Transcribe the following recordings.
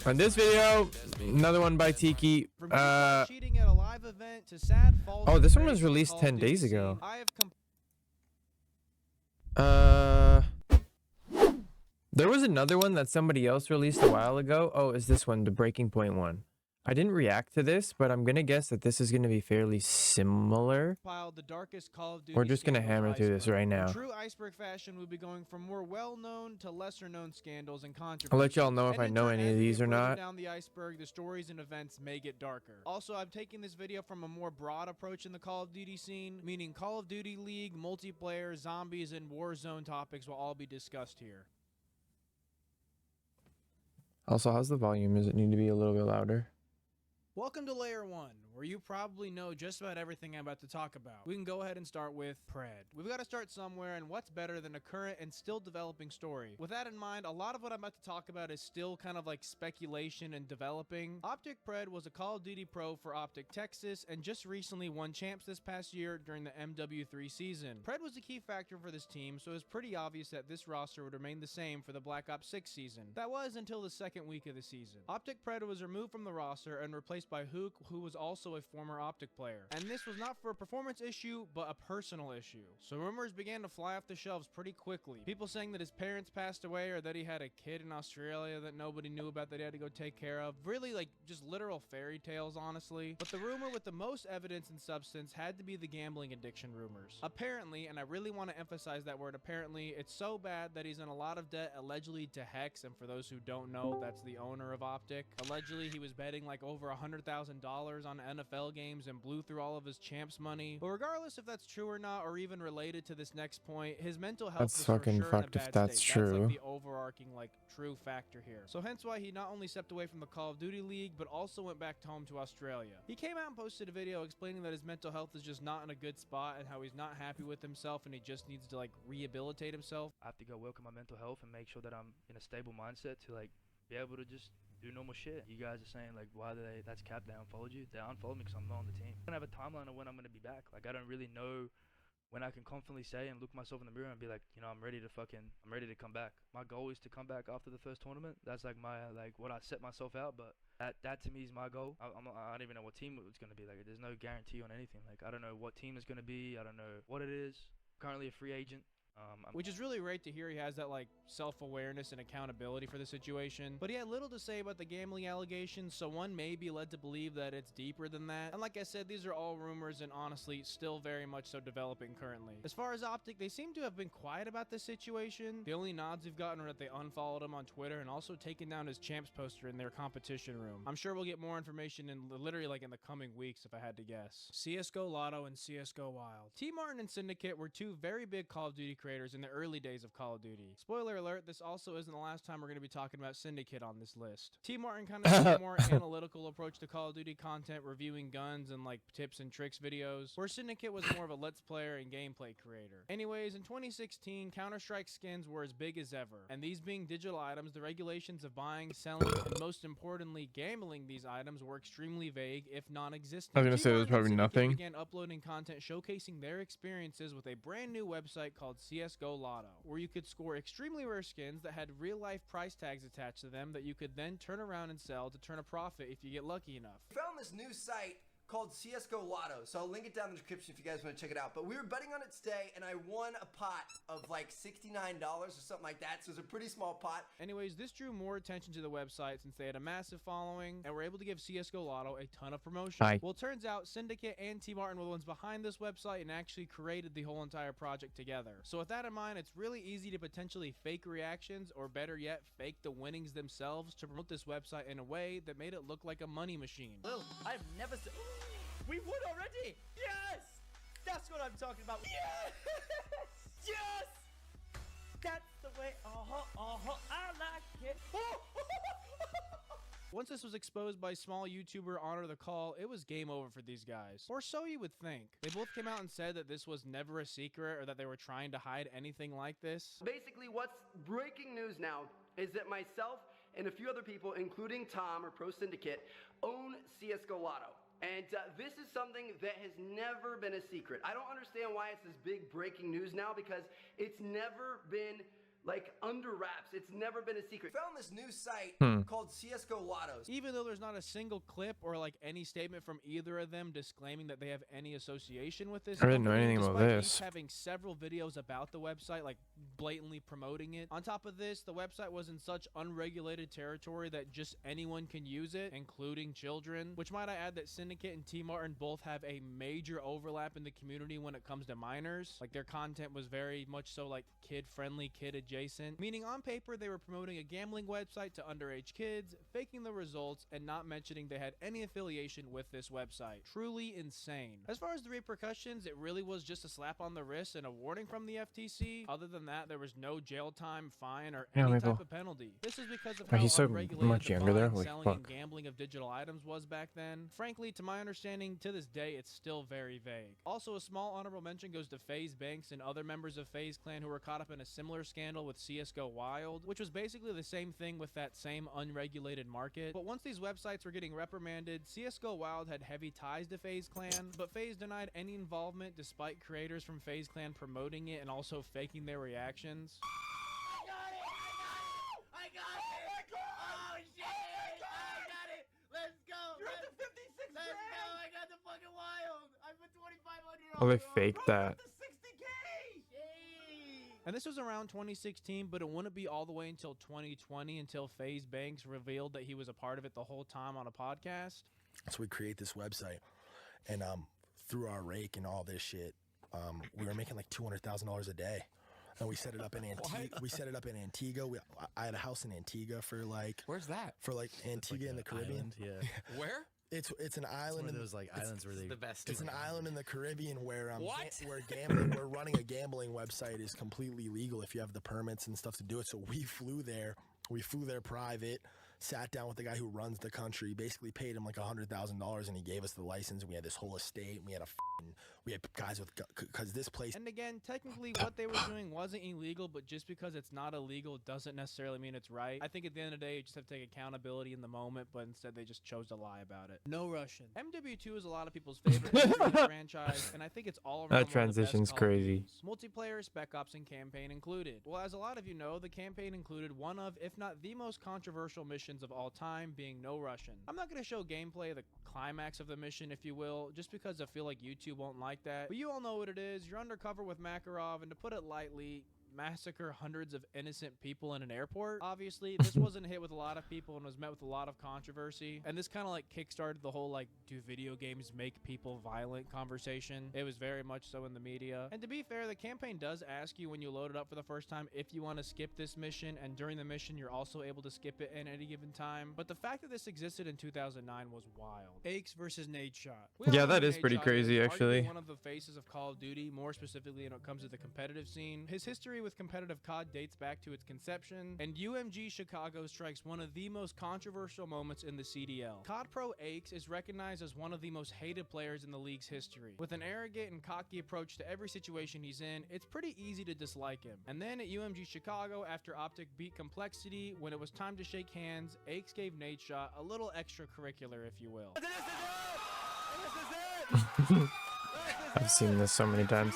On this video, another one by Tiki. Cheating at a live event to sad falls. Oh, this one was released 10 days ago. There was another one that somebody else released a while ago. Oh, is this one, the Breaking Point one? I didn't react to this, but I'm gonna guess that this is gonna be fairly similar. We're just gonna hammer through this right now. In true Iceberg fashion, we'll be going from more well-known to lesser-known scandals and controversies. I'll let y'all know if I know any of these or not. Down the iceberg, the stories and events may get darker. Also, I'm taking this video from a more broad approach in the Call of Duty scene, meaning Call of Duty League, multiplayer, zombies, and Warzone topics will all be discussed here. Also, how's the volume? Does it need to be a little bit louder? Welcome to Layer 1, where you probably know just about everything I'm about to talk about. We can go ahead and start with Pred. We've got to start somewhere, and what's better than a current and still developing story? With that in mind, a lot of what I'm about to talk about is still kind of like speculation and developing. Optic Pred was a Call of Duty pro for Optic Texas, and just recently won champs this past year during the MW3 season. Pred was a key factor for this team, so it was pretty obvious that this roster would remain the same for the Black Ops 6 season. That was until the second week of the season. Optic Pred was removed from the roster and replaced by Hook, who was also a former Optic player. And this was not for a performance issue, but a personal issue. So rumors began to fly off the shelves pretty quickly. People saying that his parents passed away or that he had a kid in Australia that nobody knew about that he had to go take care of. Really, like, just literal fairy tales, honestly. But the rumor with the most evidence and substance had to be the gambling addiction rumors. Apparently, and I really want to emphasize that word apparently, it's so bad that he's in a lot of debt allegedly to Hex, and for those who don't know, that's the owner of Optic. Allegedly, he was betting like over $100,000 on NFL games and blew through all of his champs money. But regardless if that's true or not, or even related to this next point, his mental health was fucking for sure fucked in a if bad that's state. true. That's like the overarching like true factor here. So hence why he not only stepped away from the Call of Duty League, but also went back home to Australia. He came out and posted a video explaining that his mental health is just not in a good spot and how he's not happy with himself and he just needs to like rehabilitate himself. I have to go work on my mental health and make sure that I'm in a stable mindset to like be able to just do normal shit. You guys are saying like, why that's cap, they unfollowed you? They unfollowed me because I'm not on the team. I don't have a timeline of when I'm going to be back. Like, I don't really know when I can confidently say and look myself in the mirror and be like, you know, I'm ready to come back. My goal is to come back after the first tournament. That's like my, like what I set myself out, but that to me is my goal. I don't even know what team it's going to be. Like, there's no guarantee on anything. Like, I don't know what team it's going to be. I don't know what it is. Currently a free agent. Which is really great to hear he has that like self-awareness and accountability for the situation, but he had little to say about the gambling allegations, so one may be led to believe that it's deeper than that. And like I said, these are all rumors and honestly still very much so developing currently. As far as Optic, they seem to have been quiet about this situation. The only nods we've gotten are that they unfollowed him on Twitter and also taken down his champs poster in their competition room. I'm sure we'll get more information in literally like in the coming weeks if I had to guess. CSGO Lotto and CSGO Wild. T Martin and Syndicate were two very big Call of Duty creators in the early days of Call of Duty. Spoiler alert, this also isn't the last time we're going to be talking about Syndicate on this list. T Martin kind of has a more analytical approach to Call of Duty content, reviewing guns and like tips and tricks videos, where Syndicate was more of a let's player and gameplay creator. Anyways, in 2016, Counter-Strike skins were as big as ever, and these being digital items, the regulations of buying, selling, and most importantly, gambling these items were extremely vague, if non-existent. I was going to say there's probably nothing. Began uploading content showcasing their experiences with a brand new website called CSGO Lotto, where you could score extremely rare skins that had real-life price tags attached to them that you could then turn around and sell to turn a profit if you get lucky enough. I found this new site called CSGO Lotto, so I'll link it down in the description if you guys want to check it out. But we were betting on it today, and I won a pot of like $69 or something like that, so it's a pretty small pot. Anyways, this drew more attention to the website since they had a massive following and were able to give CSGO Lotto a ton of promotion. Well, it turns out Syndicate and T Martin were the ones behind this website and actually created the whole entire project together. So with that in mind, it's really easy to potentially fake reactions, or better yet, fake the winnings themselves to promote this website in a way that made it look like a money machine. Well, I've never seen... We won already! Yes! That's what I'm talking about. Yes! Yes! That's the way. I like it. Once this was exposed by small YouTuber Honor the Call, it was game over for these guys. Or so you would think. They both came out and said that this was never a secret or that they were trying to hide anything like this. Basically, what's breaking news now is that myself and a few other people, including Tom or Pro Syndicate, own CSGO Lotto. And this is something that has never been a secret. I don't understand why it's this big breaking news now, because it's never been like under wraps. It's never been a secret. Found this new site called CSGO Lottos. Even though there's not a single clip or like any statement from either of them disclaiming that they have any association with this, I didn't know company, anything about despite this. each having several videos about the website, like blatantly promoting it. On top of this, the website was in such unregulated territory that just anyone can use it, including children. Which might I add that Syndicate and T Martin both have a major overlap in the community when it comes to minors. Like their content was very much so like kid-friendly, kid-adjacent, meaning on paper they were promoting a gambling website to underage kids, faking the results, and not mentioning they had any affiliation with this website. Truly insane. As far as the repercussions, it really was just a slap on the wrist and a warning from the FTC. Other than that, there was no jail time, fine, or any type of penalty. This is because of how he's so unregulated much the younger there. buying, Holy selling, fuck. and gambling of digital items was back then. Frankly, to my understanding, to this day, it's still very vague. Also, a small honorable mention goes to FaZe Banks and other members of FaZe Clan who were caught up in a similar scandal with CSGO Wild, which was basically the same thing with that same unregulated market. But once these websites were getting reprimanded, CSGO Wild had heavy ties to FaZe Clan, but FaZe denied any involvement despite creators from FaZe Clan promoting it and also faking their reactions. I got it! Oh shit! I got it! Let's go! You're at the 56 grand! Let's go! I got the fucking wild! I put 2,500 on Oh, they it, faked bro. that. The 60K! Yay! And this was around 2016, but it wouldn't be all the way until 2020 until FaZe Banks revealed that he was a part of it the whole time on a podcast. So we create this website, and through our rake and all this shit, we were making like $200,000 a day. And we set it up in Antigua. We set it up in Antigua. I had a house in Antigua for like. Where's that? For like Antigua in the Caribbean. Island, yeah. Where? It's an island. One of in- those like islands where they The best. It's an island in the Caribbean where What? where gambling, where running a gambling website is completely legal if you have the permits and stuff to do it. So we flew there. We flew there private. Sat down with the guy who runs the country. Basically paid him like $100,000, and he gave us the license. And we had this whole estate. And we had guys with because this place. And again, technically what they were doing wasn't illegal, but just because it's not illegal doesn't necessarily mean it's right. I think at the end of the day, you just have to take accountability in the moment, but instead they just chose to lie about it. No Russian. MW2 is a lot of people's favorite MW franchise, and I think it's all around That one of the best transition's Call of crazy. Duties. Multiplayer, Spec Ops, and campaign included. Well, as a lot of you know, the campaign included one of, if not the most controversial missions of all time, being No Russian. I'm not going to show gameplay of the climax of the mission, if you will, just because I feel like YouTube won't like that. But you all know what it is. You're undercover with Makarov, and to put it lightly, massacre hundreds of innocent people in an airport. Obviously, this wasn't a hit with a lot of people and was met with a lot of controversy. And this kind of like kickstarted the whole like, do video games make people violent conversation. It was very much so in the media. And to be fair, the campaign does ask you when you load it up for the first time if you want to skip this mission, and during the mission you're also able to skip it at any given time. But the fact that this existed in 2009 was wild. Aches versus Nade Shot. We all Yeah, know that who is Nade pretty Shot crazy, is, actually. arguably one of the faces of Call of Duty, more specifically when it comes to the competitive scene. His history with competitive COD dates back to its conception, and UMG Chicago strikes one of the most controversial moments in the CDL. COD Pro Aches is recognized as one of the most hated players in the league's history. With an arrogant and cocky approach to every situation he's in, it's pretty easy to dislike him. And then at UMG Chicago, after Optic beat Complexity, when it was time to shake hands, Aches gave Nade Shot a little extracurricular, if you will. I've seen this so many times.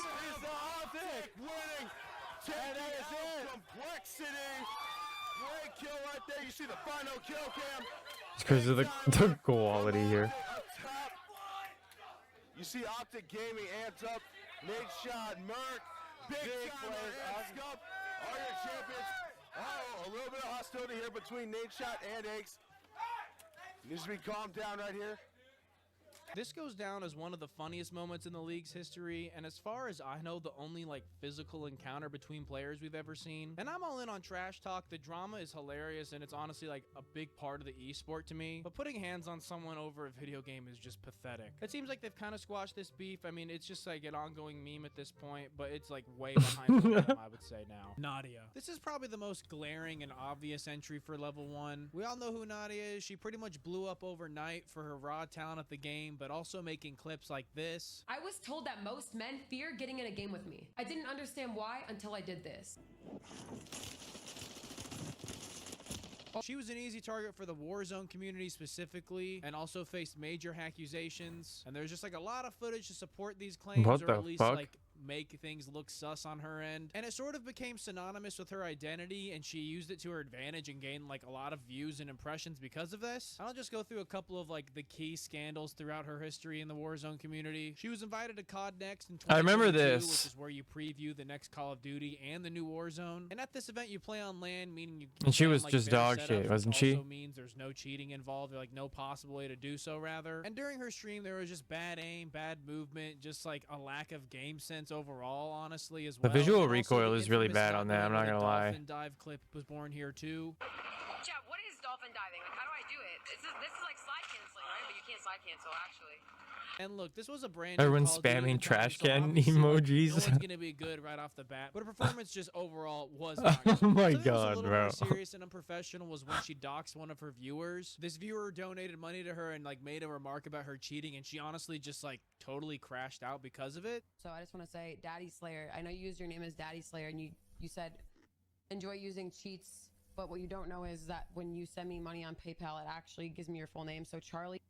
You see the final kill cam. It's because of the quality here. You see Optic Gaming amped up. Nade Shot, Merc, big players. Scope are your champions. Oh, a little bit of hostility here between Nade Shot and Aches. Needs to be calmed down right here. This goes down as one of the funniest moments in the league's history, and as far as I know, the only like physical encounter between players we've ever seen. And I'm all in on trash talk. The drama is hilarious, and it's honestly like a big part of the esport to me. But putting hands on someone over a video game is just pathetic. It seems like they've kind of squashed this beef. I mean, it's just like an ongoing meme at this point, but it's like way behind the them, I would say now. Nadia. This is probably the most glaring and obvious entry for level 1. We all know who Nadia is. She pretty much blew up overnight for her raw talent at the game, but also making clips like this. I was told that most men fear getting in a game with me. I didn't understand why until I did this. She was an easy target for the Warzone community specifically, and also faced major accusations. And there's just like a lot of footage to support these claims, What or the at least fuck? like make things look sus on her end. And it sort of became synonymous with her identity, and she used it to her advantage and gained like a lot of views and impressions because of this. I'll just go through a couple of like the key scandals throughout her history in the Warzone community. She was invited to COD Next in 2022, I remember this. which is where you preview the next Call of Duty and the new Warzone. And at this event, you play on LAN, meaning you And she play on, was like, just bare dog setups, shit, which wasn't she? also means there's no cheating involved, or like no possible way to do so, rather. And during her stream, there was just bad aim, bad movement, just like a lack of game sense overall, honestly, as well. The visual And also recoil the is really infamous bad on that, I'm not gonna lie. dolphin dive clip was born here too. Chat, what is dolphin diving? Like, how do I do it? This is like slide canceling, right? But you can't slide cancel, actually. And look, this was a brand new Everyone's Call of Duty at spamming the time, trash so can obviously, like, emojis. no one's gonna be good right off the bat, but her performance just overall was not good. Oh my Something that was God, a little bro. more serious and unprofessional was when she doxed one of her viewers. This viewer donated money to her and like made a remark about her cheating, and she honestly just like totally crashed out because of it. So I just want to say, Daddy Slayer, I know you used your name as Daddy Slayer, and you said enjoy using cheats, but what you don't know is that when you send me money on PayPal, it actually gives me your full name. So Charlie,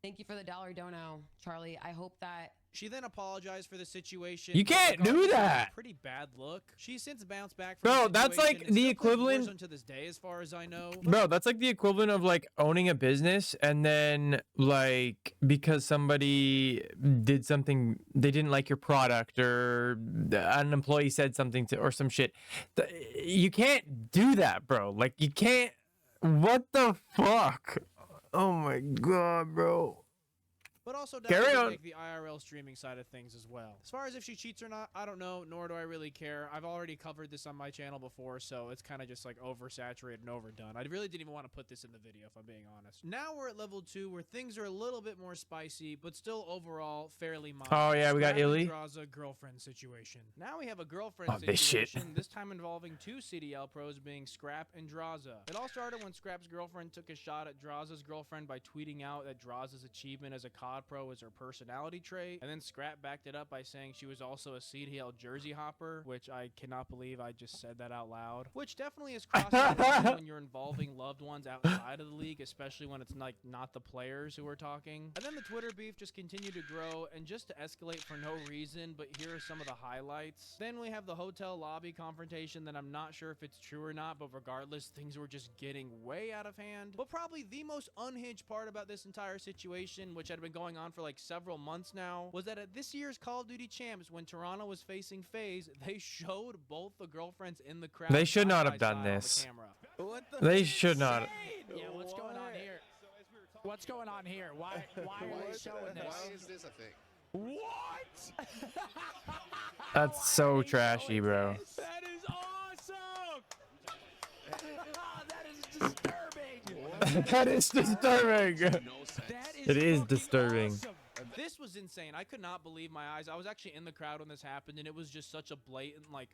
thank you for the $1 dono, Charlie. I hope that She then apologized for the situation. You but can't do regardless, it was a that. Pretty bad look. She's since bounced back from Bro, the that's situation like and the still plays equivalent- Warzone to this day, as far as I know. Bro, that's like the equivalent of like owning a business and then like because somebody did something, they didn't like your product, or an employee said something to or some shit. You can't do that, bro. Like you can't. What the fuck? Oh my God, bro. But also Carry definitely on. make the IRL streaming side of things as well. As far as if she cheats or not, I don't know, nor do I really care. I've already covered this on my channel before, so it's kind of just like oversaturated and overdone. I really didn't even want to put this in the video, if I'm being honest. Now we're at level 2, where things are a little bit more spicy, but still overall fairly mild. Oh, yeah, we got Scrap and Illy. Draza girlfriend situation. Now we have a girlfriend Oh, this shit. situation, this time involving 2 CDL pros being Scrap and Draza. It all started when Scrap's girlfriend took a shot at Draza's girlfriend by tweeting out that Draza's achievement as a COD pro was her personality trait, and then Scrap backed it up by saying she was also a CDL jersey hopper, which I cannot believe I just said that out loud. Which definitely is crossing the line when you're involving loved ones outside of the league, especially when it's like not the players who are talking. And then the Twitter beef just continued to grow and just to escalate for no reason, but here are some of the highlights. Then we have the hotel lobby confrontation that I'm not sure if it's true or not, but regardless, things were just getting way out of hand. But probably the most unhinged part about this entire situation, which had been going on for like several months now, was that at this year's Call of Duty Champs, when Toronto was facing FaZe, they showed both the girlfriends in the crowd. They should not have side by done side on the this. camera. They should not. Yeah, what's going on here? What's going on here? Why are they showing this? Why is this a thing? What? That's so trashy, bro. That is awesome! That is disturbing! That is disturbing. No sense. That It is fucking disturbing. awesome. This was insane. I could not believe my eyes. I was actually in the crowd when this happened, and it was just such a blatant, like,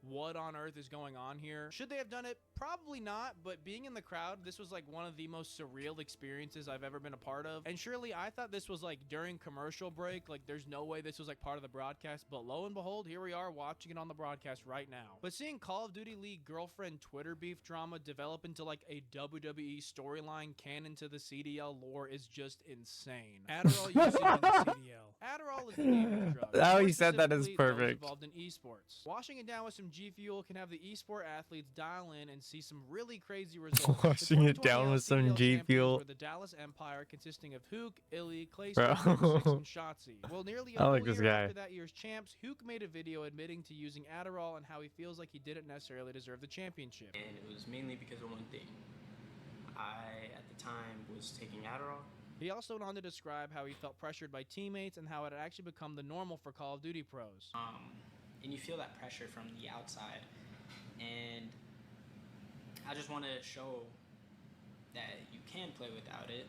what on earth is going on here? Should they have done it? Probably not, but being in the crowd, this was like one of the most surreal experiences I've ever been a part of. And surely I thought this was like during commercial break, like there's no way this was like part of the broadcast, but lo and behold, here we are watching it on the broadcast right now. But seeing Call of Duty League girlfriend Twitter beef drama develop into like a WWE storyline canon to the CDL lore is just insane. Adderall usage in the CDL. Adderall is the gaming drug. How More he said that is specifically, those perfect. Involved in esports. Washing it down with some G Fuel can have the esport athletes dial in and see some really crazy results. Washing The it down 2020 with some LCL G champions Fuel. were the Dallas Empire, consisting of Hook, Illy, Clay, Bro. and Shotzi. Well, nearly a I like full this year guy. after that year's champs, Hook made a video admitting to using Adderall and how he feels like he didn't necessarily deserve the championship. And it was mainly because of one thing. I, at the time, was taking Adderall. He also went on to describe how he felt pressured by teammates and how it had actually become the normal for Call of Duty pros. And you feel that pressure from the outside. And I just want to show that you can play without it.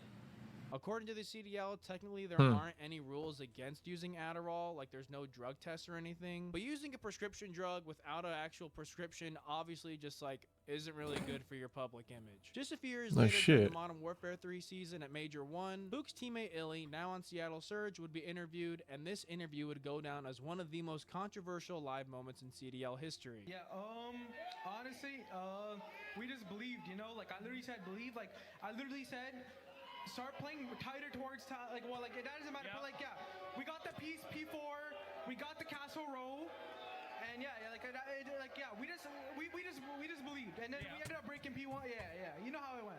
According to the CDL, technically there Hmm. aren't any rules against using Adderall, like there's no drug test or anything. But using a prescription drug without an actual prescription obviously just like isn't really good for your public image. Just a few years No later, during the shit. Modern Warfare 3 season at Major 1, Hook's teammate Illy, now on Seattle Surge, would be interviewed, and this interview would go down as one of the most controversial live moments in CDL history. Yeah, honestly, we just believed, you know, like I literally said believe, like I literally said start playing tighter towards like, well, like, it doesn't matter, but like, yeah, we got the piece P4, we got the castle row, and yeah, we just believed, and then we ended up breaking P1. You know how it went.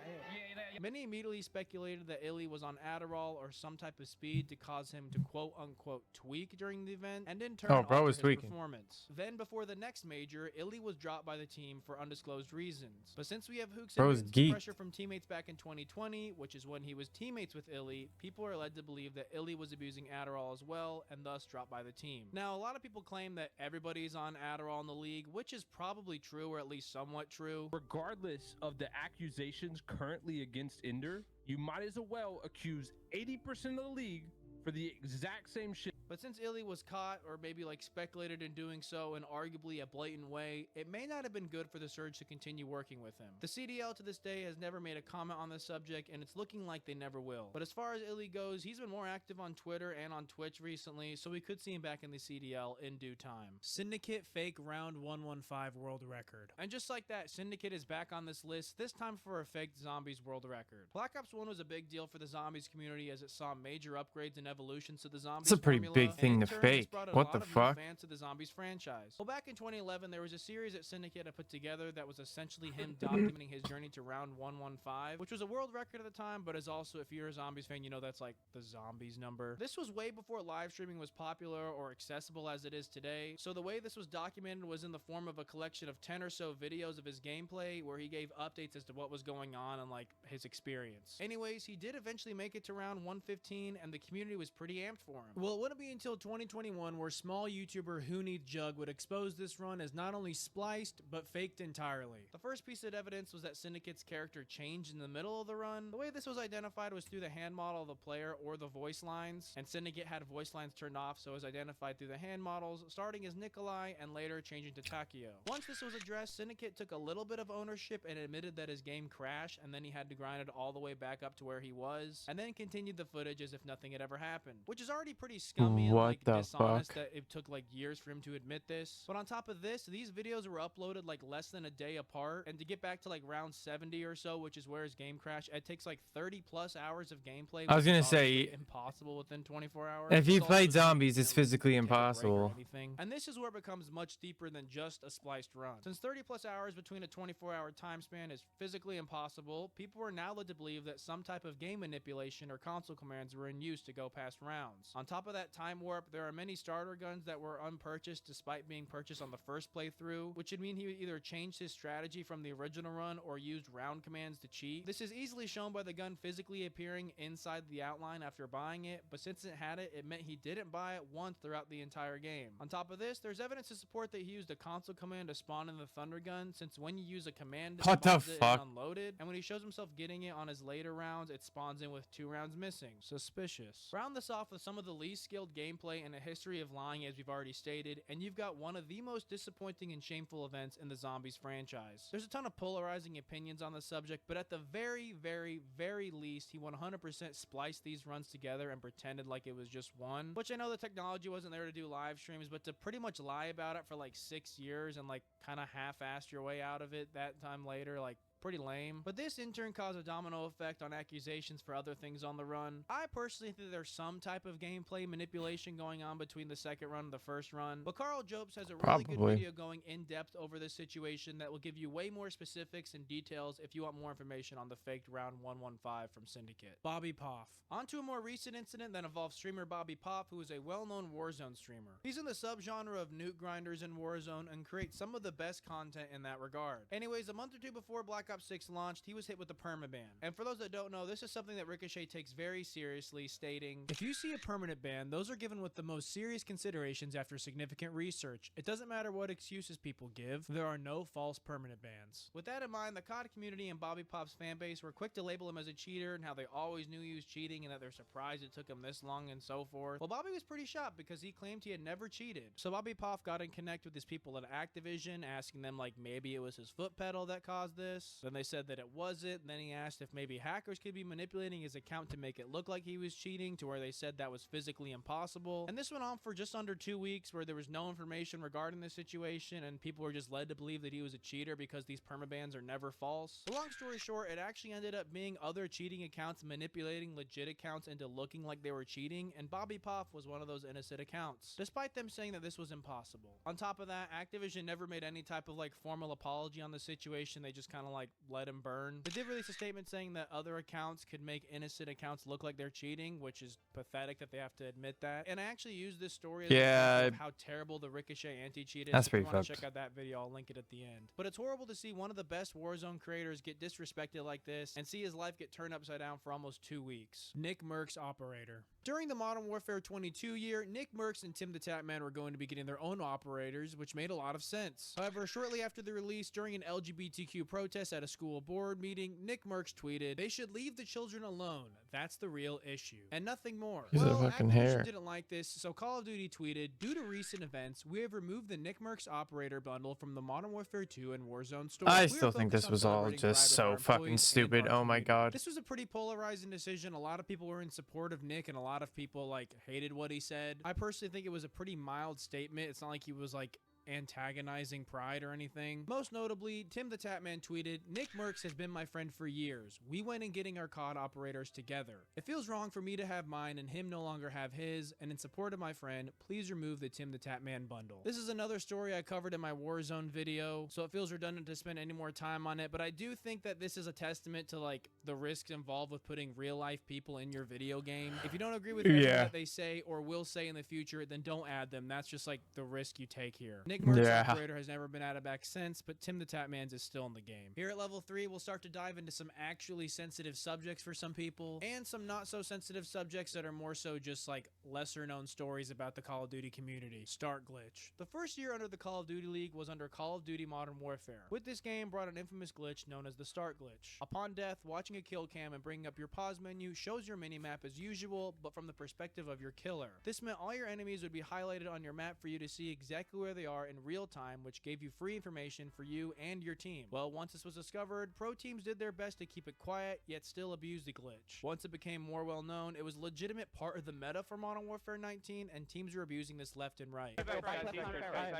Many immediately speculated that Illy was on Adderall or some type of speed to cause him to quote unquote tweak during the event, and in turn alter his performance. Then before the next major, Illy was dropped by the team for undisclosed reasons. But since we have Hooks and pressure from teammates back in 2020, which is when he was teammates with Illy, people are led to believe that Illy was abusing Adderall as well, and thus dropped by the team. Now, a lot of people claim that everybody's on Adderall in the league, which is probably true, or at least somewhat true. Regardless of the accusations currently against Ender, you might as well accuse 80% of the league for the exact same shit. But since Illy was caught, or maybe like speculated in doing so in arguably a blatant way, it may not have been good for the Surge to continue working with him. The CDL to this day has never made a comment on this subject, and it's looking like they never will. But as far as Illy goes, he's been more active on Twitter and on Twitch recently, so we could see him back in the CDL in due time. Syndicate fake round 115 world record. And just like that, Syndicate is back on this list, this time for a fake Zombies world record. Black Ops 1 was a big deal for the Zombies community as it saw major upgrades and evolutions to the Zombies It's a pretty formula, big thing to fake. What the fuck? Fans to the Zombies franchise. Well, back in 2011, there was a series that Syndicate had put together that was essentially him documenting his journey to round 115, which was a world record at the time, but is also, if you're a Zombies fan, you know that's like the Zombies number. This was way before live streaming was popular or accessible as it is today, so the way this was documented was in the form of a collection of 10 or so videos of his gameplay where he gave updates as to what was going on and like his experience. Anyways, he did eventually make it to round 115, and the community was pretty amped for him. Well, it wouldn't be until 2021 where small YouTuber Who Needs Jug would expose this run as not only spliced, but faked entirely. The first piece of evidence was that Syndicate's character changed in the middle of the run. The way this was identified was through the hand model of the player or the voice lines, and Syndicate had voice lines turned off, so it was identified through the hand models, starting as Nikolai and later changing to Takio. Once this was addressed, Syndicate took a little bit of ownership and admitted that his game crashed, and then he had to grind it all the way back up to where he was, and then continued the footage as if nothing had ever happened, which is already pretty scummy and like dishonest that it took like years for him to admit this. But on top of this, these videos were uploaded like less than a day apart, and to get back to like round 70 or so, which is where his game crashed, it takes like 30 plus hours of gameplay. I was gonna say impossible within 24 hours. If you played Zombies, it's physically impossible. And this is where it becomes much deeper than just a spliced run. Since 30 plus hours between a 24-hour time span is physically impossible, people are now led to believe that some type of game manipulation or console commands were in use to go past rounds. On top of that time warp, there are many starter guns that were unpurchased despite being purchased on the first playthrough, which would mean he either changed his strategy from the original run or used round commands to cheat. This is easily shown by the gun physically appearing inside the outline after buying it, but since it had it, it meant he didn't buy it once throughout the entire game. On top of this, there's evidence to support that he used a console command to spawn in the thunder gun, since when you use a command to spawn it, it's unloaded, and when he shows himself getting it on his later rounds, it spawns in with 2 rounds missing. Suspicious. Round this off with some of the least skilled gameplay and a history of lying, as we've already stated, and you've got one of the most disappointing and shameful events in the Zombies franchise. There's a ton of polarizing opinions on the subject, but at the very, very, very least, he 100% spliced these runs together and pretended like it was just one, which I know the technology wasn't there to do live streams, but to pretty much lie about it for like 6 years and like kind of half-assed your way out of it that time later, like pretty lame. But this in turn caused a domino effect on accusations for other things on the run. I personally think there's some type of gameplay manipulation going on between the second run and the first run, but Carl Jobs has a really good video going in depth over this situation that will give you way more specifics and details if you want more information on the faked round 115 from Syndicate. Bobby Poff. On to a more recent incident that involves streamer Bobby Poff, who is a well-known Warzone streamer. He's in the subgenre of nuke grinders in Warzone and creates some of the best content in that regard. Anyways, a month or two before Black Ops 6 launched, he was hit with a permaban. And for those that don't know, this is something that Ricochet takes very seriously, stating, "If you see a permanent ban, those are given with the most serious considerations after significant research. It doesn't matter what excuses people give, there are no false permanent bans." With that in mind, the COD community and Bobby Popp's fanbase were quick to label him as a cheater and how they always knew he was cheating and that they're surprised it took him this long and so forth. Well, Bobby was pretty shocked because he claimed he had never cheated. So Bobby Poff got in connect with his people at Activision, asking them like maybe it was his foot pedal that caused this. Then they said that it wasn't. Then he asked if maybe hackers could be manipulating his account to make it look like he was cheating, to where they said that was physically impossible. And this went on for just under 2 weeks, where there was no information regarding the situation and people were just led to believe that he was a cheater because these permabans are never false. So long story short, it actually ended up being other cheating accounts manipulating legit accounts into looking like they were cheating, and Bobby Poff was one of those innocent accounts, despite them saying that this was impossible. On top of that, Activision never made any type of like formal apology on the situation. They just kind of like let him burn. They did release a statement saying that other accounts could make innocent accounts look like they're cheating, which is pathetic that they have to admit that. And I actually used this story as an example of how terrible the Ricochet anti-cheat is. That's if you pretty want to fucked. check out that video, I'll link it at the end. But it's horrible to see one of the best Warzone creators get disrespected like this and see his life get turned upside down for almost 2 weeks. Nick Merckx operator. During the Modern Warfare 22 year, Nick Merckx and Tim the Tatman were going to be getting their own operators, which made a lot of sense. However, shortly after the release, during an LGBTQ protest at a school board meeting, Nick Merckx tweeted, "They should leave the children alone. That's the real issue." And nothing more. He's a Well, fucking Activision hair. didn't like this, so Call of Duty tweeted, "Due to recent events, we have removed the Nick Merckx operator bundle from the Modern Warfare 2 and Warzone stores. I We are still think focused this on was all celebrating just pride with our so fucking employees and stupid. our Oh my community." god. This was a pretty polarizing decision. A lot of people were in support of Nick, and a lot of people like hated what he said. I personally think it was a pretty mild statement. It's not like he was like antagonizing Pride or anything. Most notably, Tim the Tatman tweeted, "Nick Merckx has been my friend for years. We went in getting our COD operators together. It feels wrong for me to have mine and him no longer have his, and in support of my friend, please remove the Tim the Tatman bundle." This is another story I covered in my Warzone video, so it feels redundant to spend any more time on it, but I do think that this is a testament to like the risks involved with putting real life people in your video game. If you don't agree with everything that they say or will say in the future, then don't add them. That's just like the risk you take here. Nick Merckx operator has never been added back since, but Tim the Tatman's is still in the game. Here at level 3, we'll start to dive into some actually sensitive subjects for some people, and some not so sensitive subjects that are more so just like lesser known stories about the Call of Duty community. Start glitch. The first year under the Call of Duty League was under Call of Duty Modern Warfare. With this game brought an infamous glitch known as the start glitch. Upon death, watching a kill cam and bringing up your pause menu shows your minimap as usual, but from the perspective of your killer. This meant all your enemies would be highlighted on your map for you to see exactly where they are in real time, which gave you free information for you and your team. Well, once this was discovered, pro teams did their best to keep it quiet, yet still abused the glitch. Once it became more well known, it was a legitimate part of the meta for Modern Warfare 19, and teams were abusing this left and right.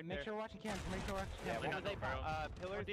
Make sure watching cams. Make sure watching cams. Pillars,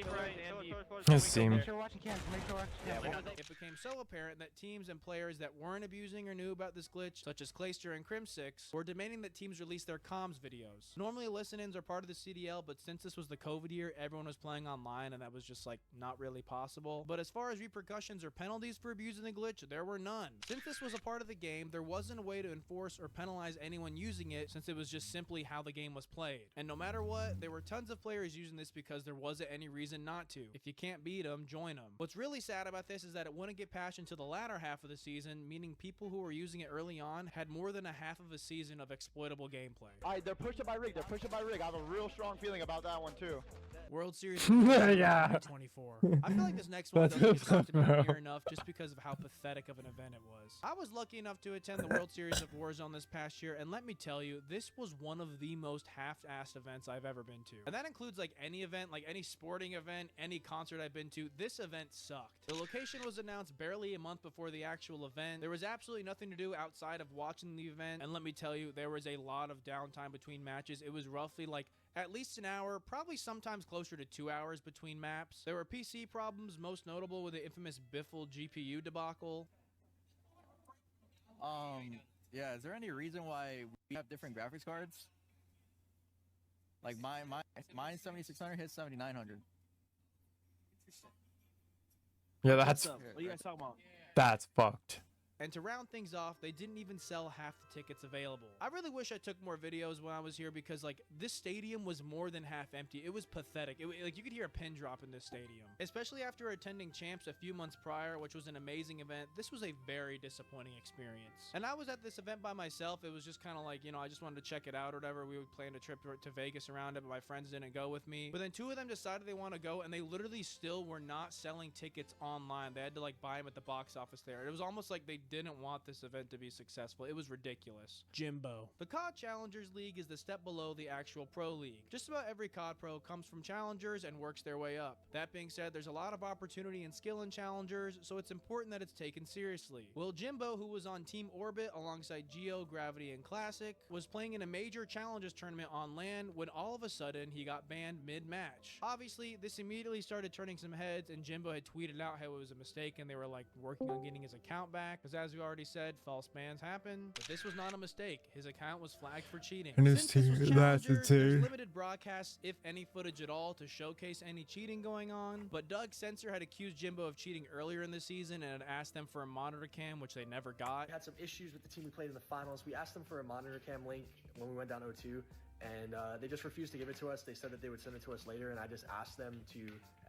His team. Make sure watching cams. Make sure watching cams. It became so apparent that teams and players that weren't abusing or knew about this glitch, such as Clayster and Crim6, were demanding that teams release their comms videos. Normally listen-ins are part of the CDL, but since this was the COVID year, everyone was playing online and that was just like not really possible. But as far as repercussions or penalties for abusing the glitch, there were none. Since this was a part of the game, there wasn't a way to enforce or penalize anyone using it, since it was just simply how the game was played. And no matter what, there were tons of players using this because there wasn't any reason not to. If you can't beat them, join them. What's really sad about this is that it wouldn't get patched until the latter half of the season, meaning people who were using it early on had more than a half of a season of exploitable gameplay. Alright, they're pushing by rig. They're pushing by rig. I have a real strong feeling about that one too. World Series Yeah. 2024. I feel like this next one doesn't get talked about near enough just because of how pathetic of an event it was. I was lucky enough to attend the World Series of Warzone this past year, and let me tell you, this was one of the most half-assed events I've ever been to. And that includes like any event, like any sporting event, any concert I've been to. This event sucked. The location was announced barely a month before the actual event. There was absolutely nothing to do outside of watching the event, and let me tell you, there was a lot of downtime between matches. It was roughly like at least an hour, probably sometimes closer to 2 hours between maps. There were PC problems, most notable with the infamous Biffle GPU debacle. Yeah, is there any reason why we have different graphics cards? Like mine's 7600, his 7900. Yeah, that's What are you guys talking about? that's fucked. And to round things off, they didn't even sell half the tickets available. I really wish I took more videos when I was here because like this stadium was more than half empty. It was pathetic. Like you could hear a pin drop in this stadium. Especially after attending Champs a few months prior, which was an amazing event, this was a very disappointing experience. And I was at this event by myself. It was just kind of like, you know, I just wanted to check it out or whatever. We planned a trip to Vegas around it, but my friends didn't go with me. But then 2 of them decided they want to go, and they literally still were not selling tickets online. They had to like buy them at the box office there. It was almost like they didn't want this event to be successful. It was ridiculous. Jimbo. The COD Challengers League is the step below the actual Pro League. Just about every COD Pro comes from Challengers and works their way up. That being said, there's a lot of opportunity and skill in Challengers, so it's important that it's taken seriously. Well, Jimbo, who was on Team Orbit alongside Geo, Gravity, and Classic, was playing in a major Challengers tournament on LAN when all of a sudden he got banned mid-match. Obviously, this immediately started turning some heads, and Jimbo had tweeted out how it was a mistake and they were like working on getting his account back, because as we already said, false bans happen. But this was not a mistake. His account was flagged for cheating. And his Since this team was lasted Challengers, too. there's limited broadcasts, if any footage at all, to showcase any cheating going on. But Doug Censor had accused Jimbo of cheating earlier in the season and had asked them for a monitor cam, which they never got. We had some issues with the team we played in the finals. We asked them for a monitor cam link when we went down 0-2, and they just refused to give it to us. They said that they would send it to us later, and I just asked them to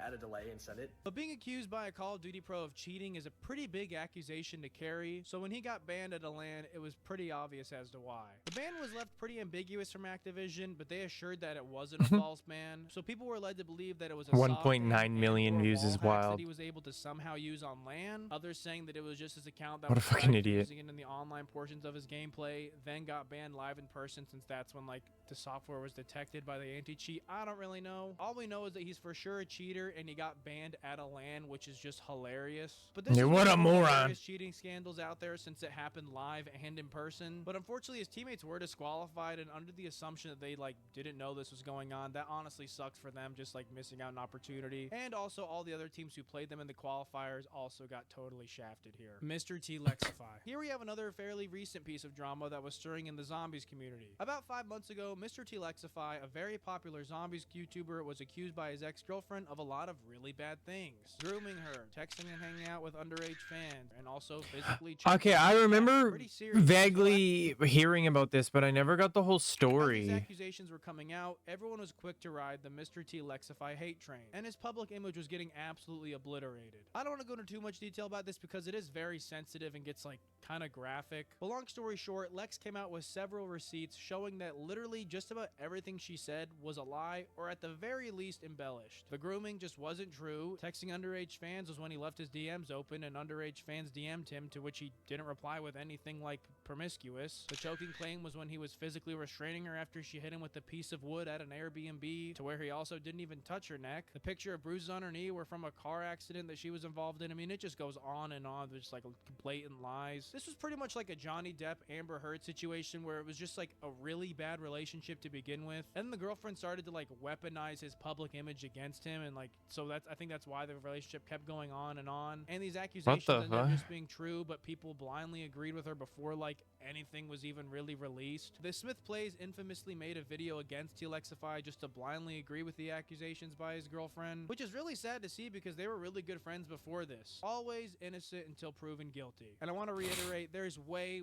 add a delay and send it. But being accused by a Call of Duty pro of cheating is a pretty big accusation to carry, so when he got banned at a LAN, it was pretty obvious as to why. The ban was left pretty ambiguous from Activision, but they assured that it wasn't a false ban, so people were led to believe that it was a 1.9 million views is wild. that he was able to somehow use on LAN. Others saying that it was just his account that What a was fucking flagged for idiot. using it in the online portions of his gameplay, then got banned live in person, since that's when like the software was detected by the anti-cheat. I don't really know. All we know is that he's for sure a cheater and he got banned at a LAN, which is just hilarious. But this Yeah, is what one a of the moron. hilarious cheating scandals out there, since it happened live and in person. But unfortunately, his teammates were disqualified, and under the assumption that they like didn't know this was going on, that honestly sucks for them, just like missing out an opportunity. And also all the other teams who played them in the qualifiers also got totally shafted here. Mr. T Lexify. Here we have another fairly recent piece of drama that was stirring in the zombies community. About 5 months ago, Mr. T Lexify, a very popular zombies YouTuber, was accused by his ex-girlfriend of a lot of really bad things. Grooming her, texting and hanging out with underage fans, and also physically Okay, I remember pretty serious. vaguely hearing about this, but I never got the whole As these story. accusations were coming out, everyone was quick to ride the Mr. T Lexify hate train, and his public image was getting absolutely obliterated. I don't want to go into too much detail about this because it is very sensitive and gets like kind of graphic. But long story short, Lex came out with several receipts showing that literally just about everything she said was a lie, or at the very least embellished. The grooming just wasn't true. Texting underage fans was when he left his DMs open and underage fans DM'd him, to which he didn't reply with anything like promiscuous. The choking claim was when he was physically restraining her after she hit him with a piece of wood at an Airbnb, to where he also didn't even touch her neck. The picture of bruises on her knee were from a car accident that she was involved in. I mean, it just goes on and on, just like blatant lies. This was pretty much like a Johnny Depp Amber Heard situation, where it was just like a really bad relationship to begin with, and then the girlfriend started to like weaponize his public image against him, and like so that's I think that's why the relationship kept going on, and these accusations ended up just being true, but people blindly agreed with her before like anything was even really released. The Smith Plays infamously made a video against T Lexify just to blindly agree with the accusations by his girlfriend, which is really sad to see because they were really good friends before this. Always innocent until proven guilty. And I want to reiterate, there's way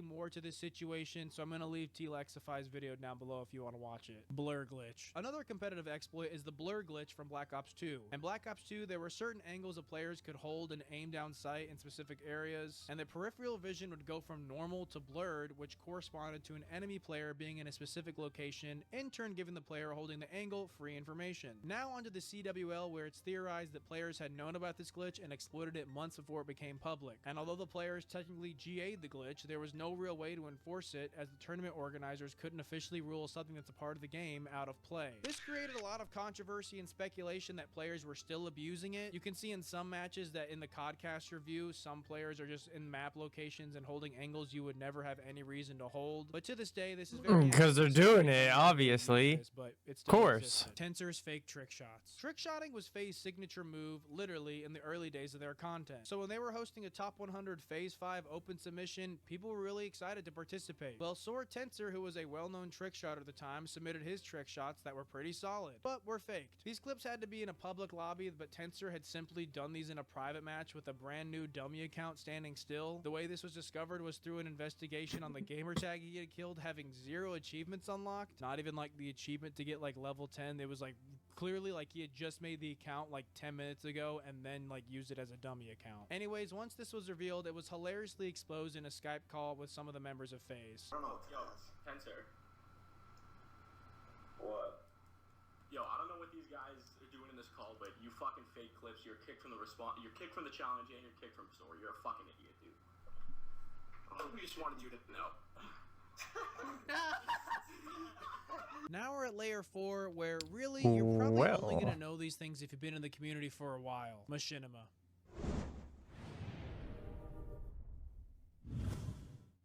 more to this situation, so I'm going to leave T Lexify's video down below if you want to watch it. Blur glitch. Another competitive exploit is the blur glitch from Black Ops 2. In Black Ops 2, there were certain angles a players could hold and aim down sight in specific areas, and the peripheral vision would go from normal to blurred, which corresponded to an enemy player being in a specific location, in turn giving the player holding the angle free information. Now onto the CWL, where it's theorized that players had known about this glitch and exploited it months before it became public. And although the players technically GA'd the glitch, there was no real way to enforce it, as the tournament organizers couldn't officially rule something that's a part of the game out of play. This created a lot of controversy and speculation that players were still abusing it. You can see in some matches that in the CODcast review, some players are just in map locations and holding angles you would never have any reason to hold. But to this day, this is very Because they're doing it, obviously. but it's Of course. Tensor's fake trick shots. Trick shotting was FaZe's signature move, literally, in the early days of their content. So when they were hosting a top 100 FaZe 5 open submission, people were really excited to participate. Well, Sword Tensor, who was a well-known trick shot at the time, submitted his trick shots that were pretty solid, but were faked. These clips had to be in a public lobby, but Tensor had simply done these in a private match with a brand new dummy account standing still. The way this was discovered was through an investigation on the gamertag he had killed, having 0 achievements unlocked. Not even like the achievement to get like level 10. It was like clearly like he had just made the account like 10 minutes ago and then like used it as a dummy account. Anyways, once this was revealed, it was hilariously exposed in a Skype call with some of the members of FaZe. I don't know. Yo, Tensor. What? Yo, I don't know what these guys are doing in this call, but you fucking fake clips. You're kicked from the You're kicked from the challenge, and you're kicked from story. You're a fucking idiot, dude. Oh, we just wanted you to know. Now we're at layer 4, where really you're probably only Well. gonna know these things if you've been in the community for a while. Machinima.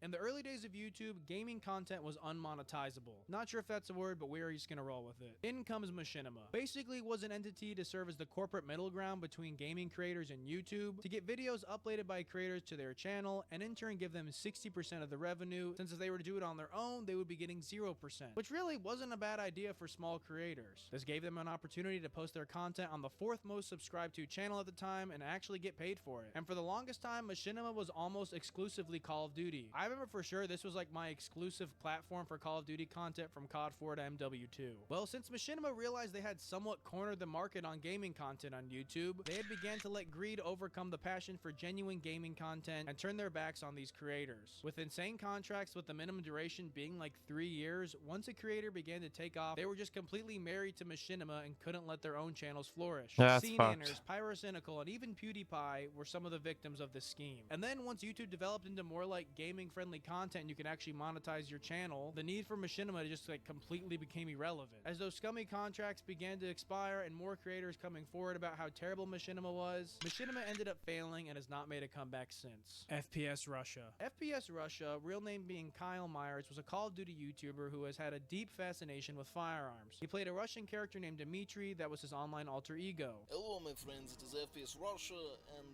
In the early days of YouTube, gaming content was unmonetizable. Not sure if that's a word, but we're just gonna roll with it. In comes Machinima. Basically was an entity to serve as the corporate middle ground between gaming creators and YouTube, to get videos uploaded by creators to their channel, and in turn give them 60% of the revenue, since if they were to do it on their own, they would be getting 0%, which really wasn't a bad idea for small creators. This gave them an opportunity to post their content on the 4th most subscribed to channel at the time and actually get paid for it. And for the longest time, Machinima was almost exclusively Call of Duty. I remember for sure this was like my exclusive platform for Call of Duty content from COD 4 to MW2. Well, since Machinima realized they had somewhat cornered the market on gaming content on YouTube, they had began to let greed overcome the passion for genuine gaming content and turn their backs on these creators. With insane contracts with the minimum duration being like 3 years, once a creator began to take off, they were just completely married to Machinima and couldn't let their own channels flourish. That's CNanners, fucked. Pyrocynical, and even PewDiePie were some of the victims of this scheme. And then once YouTube developed into more like gaming-friendly content, you can actually monetize your channel, the need for Machinima just like completely became irrelevant. As those scummy contracts began to expire and more creators coming forward about how terrible Machinima was, Machinima ended up failing and has not made a comeback since. FPS Russia. FPS Russia, real name being Kyle Myers, was a Call of Duty YouTuber who has had a deep fascination with firearms. He played a Russian character named Dmitry that was his online alter ego. Hello my friends, it is FPS Russia, and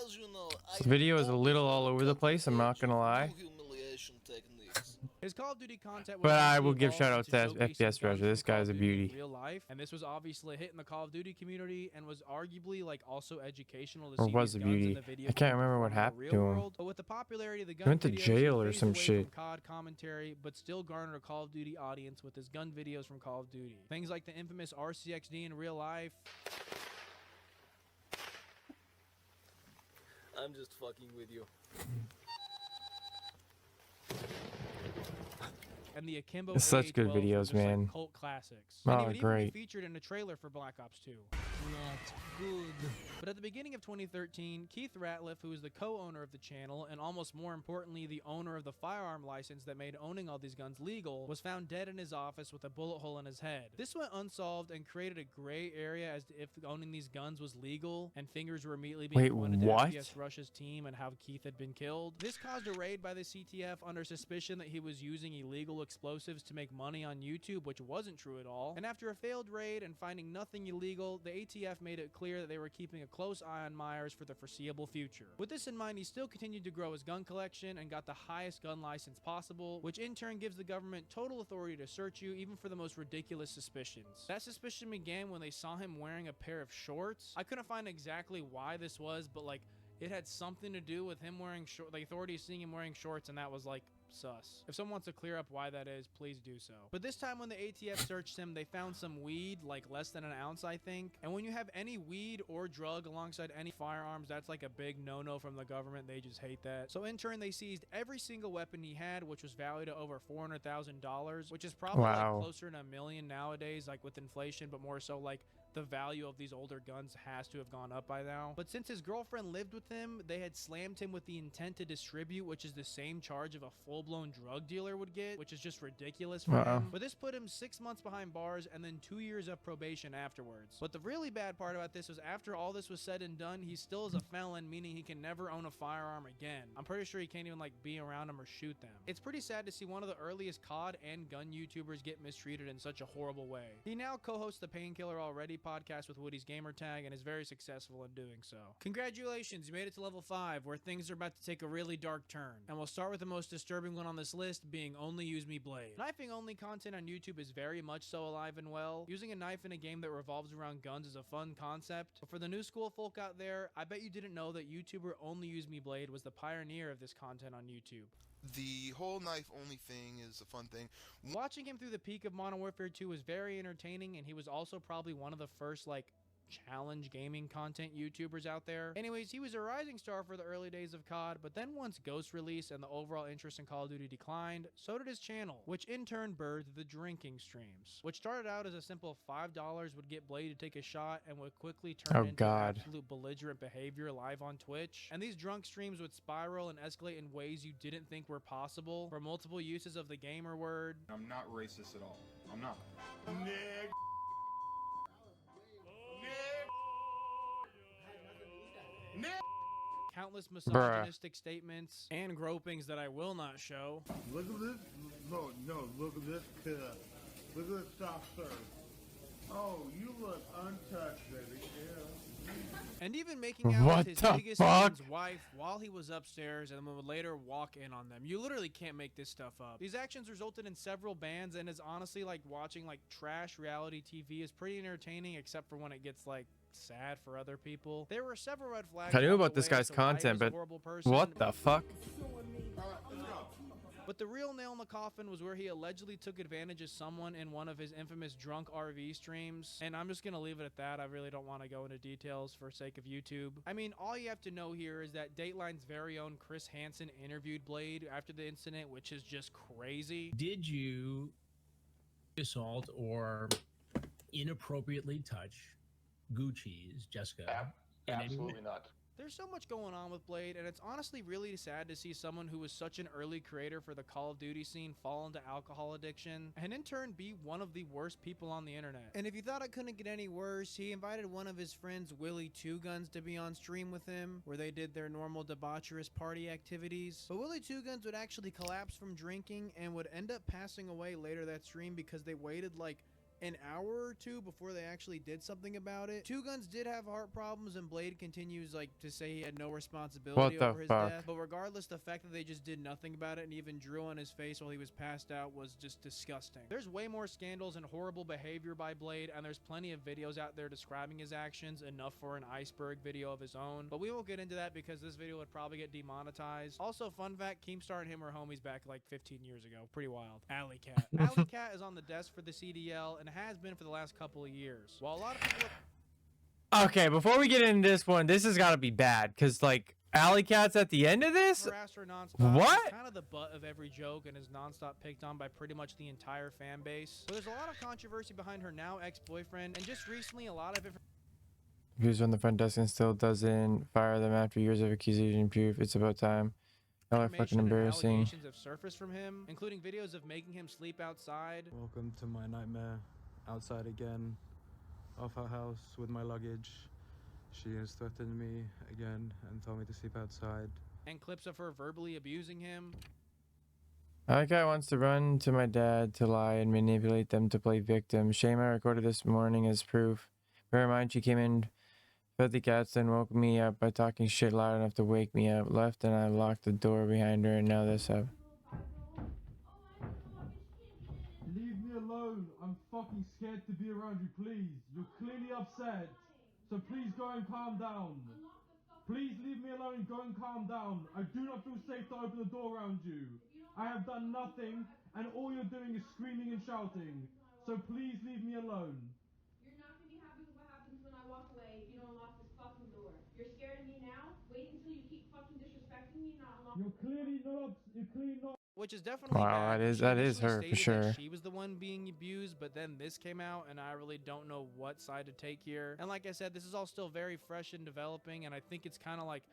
as you know, This video is a little all over the place, I'm not gonna lie. humiliation techniques. His Call of Duty content was But I mostly will give evolved shout out into to showcasing FPS Russia. guns This from Call guy's of a Duty in beauty. real life, and this was obviously a hit in the Call of Duty community and was arguably like also educational to Or see was these a guns in beauty. the video I can't game remember what perform in the happened real to him. world. But with the popularity of the He gun went to videos, jail he or phased some away shit. from COD commentary, but still garnered a Call of Duty audience with his gun videos from Call of Duty. Things like the infamous RCXD in real life. I'm just fucking with you. And the Akimbo Such good AA-12s were videos, just, like, man. cult classics. Oh, And he would even great. be featured in a trailer for Black Ops 2. Not good. But at the beginning of 2013, Keith Ratliff, who is the co-owner of the channel and almost more importantly the owner of the firearm license that made owning all these guns legal, was found dead in his office with a bullet hole in his head. This went unsolved and created a gray area as to if owning these guns was legal, and fingers were immediately being Wait, pointed what? to FPS Russia's team and how Keith had been killed. This caused a raid by the CTF under suspicion that he was using illegal explosives to make money on YouTube, which wasn't true at all. And after a failed raid and finding nothing illegal, the ATF made it clear that they were keeping a close eye on Myers for the foreseeable future. With this in mind, he still continued to grow his gun collection and got the highest gun license possible, which in turn gives the government total authority to search you even for the most ridiculous suspicions. That suspicion began when they saw him wearing a pair of shorts. I couldn't find exactly why this was, but like it had something to do with him wearing shorts. The authorities seeing him wearing shorts, and that was like sus. If someone wants to clear up why that is, please do so. But this time when the ATF searched him, they found some weed, like less than an ounce, I think. And when you have any weed or drug alongside any firearms, that's like a big no-no from the government. They just hate that. So in turn, they seized every single weapon he had, which was valued at over $400,000, which is probably Wow. like closer to $1 million nowadays, like with inflation, but more so like the value of these older guns has to have gone up by now. But since his girlfriend lived with him, they had slammed him with the intent to distribute, which is the same charge of a full-blown drug dealer would get, which is just ridiculous for him. But this put him 6 months behind bars and then 2 years of probation afterwards. But the really bad part about this was after all this was said and done, he still is a felon, meaning he can never own a firearm again. I'm pretty sure he can't even like be around them or shoot them. It's pretty sad to see one of the earliest COD and gun YouTubers get mistreated in such a horrible way. He now co-hosts the Painkiller Already podcast with Woody's Gamertag and is very successful in doing so. Congratulations, you made it to level 5, where things are about to take a really dark turn. And we'll start with the most disturbing one on this list, being Only Use Me Blade. Knifing only content on YouTube is very much so alive and well. Using a knife in a game that revolves around guns is a fun concept. But for the new school folk out there, I bet you didn't know that YouTuber Only Use Me Blade was the pioneer of this content on YouTube. The whole knife only thing is a fun thing. Watching him through the peak of Modern Warfare 2 was very entertaining, and he was also probably one of the first like challenge gaming content YouTubers out there. Anyways, he was a rising star for the early days of COD, but then once Ghost released and the overall interest in Call of Duty declined, so did his channel, which in turn birthed the drinking streams, which started out as a simple $5 would get Blade to take a shot and would quickly turn into absolute belligerent behavior live on Twitch. And these drunk streams would spiral and escalate in ways you didn't think were possible, for multiple uses of the gamer word. I'm not racist at all. I'm not. Countless misogynistic statements and gropings that I will not show. Look at this. No, look at this kid. Look at this soft serve. Oh, you look untouched, baby. Yeah. And even making out with his biggest fan's wife while he was upstairs and would later walk in on them. You literally can't make this stuff up. These actions resulted in several bans and is honestly like watching like trash reality TV is pretty entertaining except for when it gets like sad for other people. There were several red flags. I knew about this guy's content, but what the fuck? But the real nail in the coffin was where he allegedly took advantage of someone in one of his infamous drunk RV streams. And I'm just going to leave it at that. I really don't want to go into details for sake of YouTube. I mean, all you have to know here is that Dateline's very own Chris Hansen interviewed Blade after the incident, which is just crazy. Did you assault or inappropriately touch Gucci's Jessica? Absolutely not. There's so much going on with Blade, and it's honestly really sad to see someone who was such an early creator for the Call of Duty scene fall into alcohol addiction, and in turn be one of the worst people on the internet. And if you thought it couldn't get any worse, he invited one of his friends, Willie Two Guns, to be on stream with him, where they did their normal debaucherous party activities. But Willie Two Guns would actually collapse from drinking and would end up passing away later that stream because they waited like an hour or two before they actually did something about it. Two Guns did have heart problems, and Blade continues like to say he had no responsibility over his death. But regardless, the fact that they just did nothing about it and even drew on his face while he was passed out was just disgusting. There's way more scandals and horrible behavior by Blade, and there's plenty of videos out there describing his actions, enough for an Iceberg video of his own. But we won't get into that because this video would probably get demonetized. Also, fun fact, Keemstar and him were homies back like 15 years ago. Pretty wild. Alley Cat. Alley Cat is on the desk for the CDL and has been for the last couple of years. While a lot of people Okay, before we get into this one, this has got to be bad because like Alley Cat's at the end of this. harassed her nonstop, What? he's kind of the butt of every joke and is nonstop picked on by pretty much the entire fan base. But there's a lot of controversy behind her now ex-boyfriend, and just recently a lot of Who's on the front desk and still doesn't fire them after years of accusation proof. It's about time. Y'all are fucking embarrassing. allegations have surfaced from him, including videos of making him sleep outside. Welcome to my nightmare. Outside again, off her house with my luggage. She has threatened me again and told me to sleep outside. And clips of her verbally abusing him. That guy wants to run to my dad to lie and manipulate them to play victim. Shame I recorded this morning as proof. Bear in mind she came in, fed the cats, then woke me up by talking shit loud enough to wake me up. Left and I locked the door behind her, and now this up. Leave me alone. I'm fucking scared to be around you, please. You're clearly upset. So please go and calm down. Please leave me alone and go and calm down. I do not feel safe to open the door around you. I have done nothing, and all you're doing is screaming and shouting. So please leave me alone. You're not gonna be happy with what happens when I walk away if you don't unlock this fucking door. You're scared of me now? Wait until you keep fucking disrespecting me and not unlock. You're clearly not. Which is definitely Wow, bad. that is She her for initially stated sure. that she was the one being abused, but then this came out, and I really don't know what side to take here. And like I said, this is all still very fresh and developing, and I think it's kind of like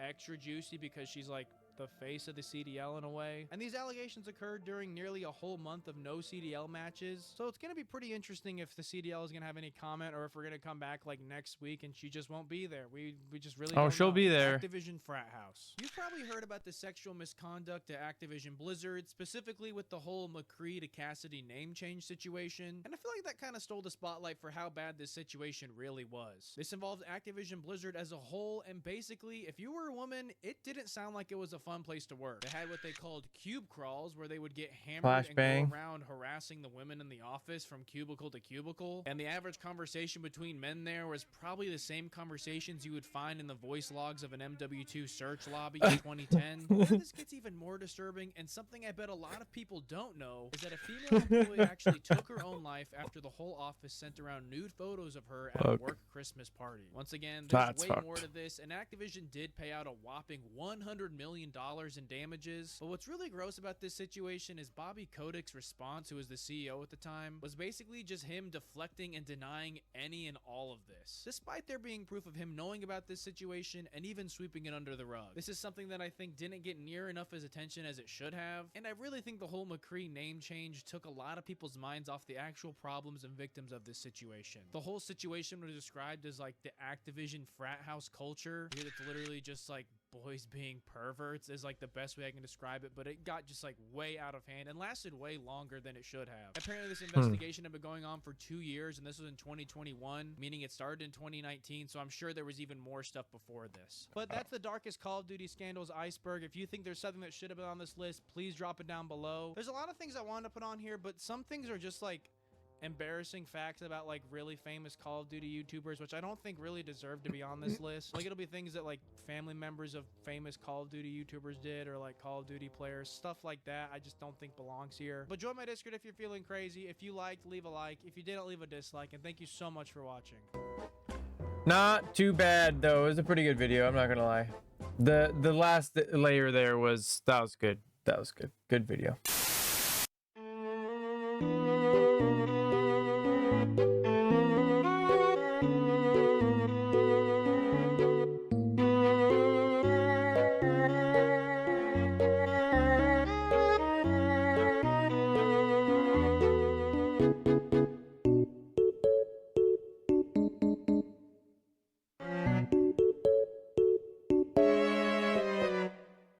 extra juicy because she's like the face of the CDL in a way. And these allegations occurred during nearly a whole month of no CDL matches. So it's going to be pretty interesting if the CDL is going to have any comment, or if we're going to come back like next week and she just won't be there. We just really don't she'll know. be there. Activision frat house. You've probably heard about the sexual misconduct at Activision Blizzard, specifically with the whole McCree to Cassidy name change situation. And I feel like that kind of stole the spotlight for how bad this situation really was. This involved Activision Blizzard as a whole, and basically, if you were a woman, it didn't sound like it was a fun place to work. They had what they called cube crawls, where they would get hammered and Flashbang. go around harassing the women in the office from cubicle to cubicle. And the average conversation between men there was probably the same conversations you would find in the voice logs of an MW2 search lobby in 2010. Where this gets even more disturbing, and something I bet a lot of people don't know, is that a female employee actually took her own life after the whole office sent around nude photos of her at a work Christmas party. Once again, there's That's way more fucked. to this, and Activision did pay out a whopping $100 million in damages. But what's really gross about this situation is Bobby Kotick's response, who was the CEO at the time, was basically just him deflecting and denying any and all of this, despite there being proof of him knowing about this situation and even sweeping it under the rug. This is something that I think didn't get near enough as attention as it should have, and I really think the whole McCree name change took a lot of people's minds off the actual problems and victims of this situation. The whole situation was described as like the Activision frat house culture. Here it's literally just like boys being perverts is like the best way I can describe it, but it got just like way out of hand and lasted way longer than it should have. Apparently this investigation had been going on for 2 years, and this was in 2021, meaning it started in 2019, so I'm sure there was even more stuff before this. But that's the darkest Call of Duty scandals iceberg. If you think there's something that should have been on this list, please drop it down below. There's a lot of things I wanted to put on here, but some things are just like embarrassing facts about like really famous Call of Duty YouTubers, which I don't think really deserve to be on this list. Like it'll be things that like family members of famous Call of Duty YouTubers did, or like Call of Duty players, stuff like that. I just don't think belongs here. But join my Discord if you're feeling crazy. If you liked, leave a like. If you didn't, leave a dislike. And thank you so much for watching. Not too bad though. It was a pretty good video. I'm not gonna lie. The last layer there was that was good. That was good. Good video.